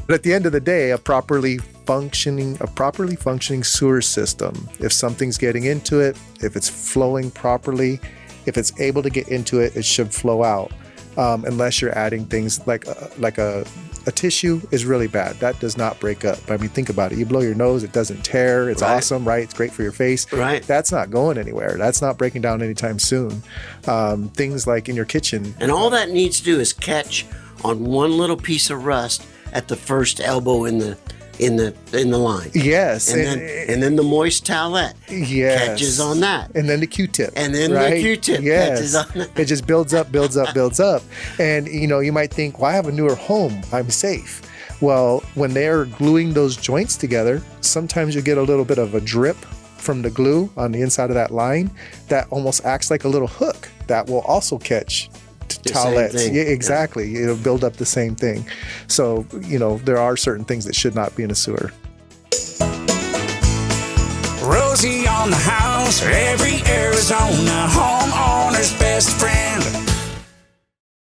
But at the end of the day, a properly functioning sewer system, if something's getting into it, if it's flowing properly, if it's able to get into it, it should flow out. Unless you're adding things like a tissue is really bad. That does not break up. I mean, think about it. You blow your nose, it doesn't tear. It's awesome, right? It's great for your face. Right. That's not going anywhere. That's not breaking down anytime soon. Things like in your kitchen. And all that needs to do is catch on one little piece of rust at the first elbow in the line. Yes. And then the moist towelette catches on that. And then the Q-tip. And then the Q-tip catches on that. It just builds up. And, you might think, well, I have a newer home. I'm safe. Well, when they're gluing those joints together, sometimes you get a little bit of a drip from the glue on the inside of that line that almost acts like a little hook that will also catch towelettes. Yeah, exactly. It'll build up the same thing. So, there are certain things that should not be in a sewer. Rosie on the house, every Arizona homeowner's best friend.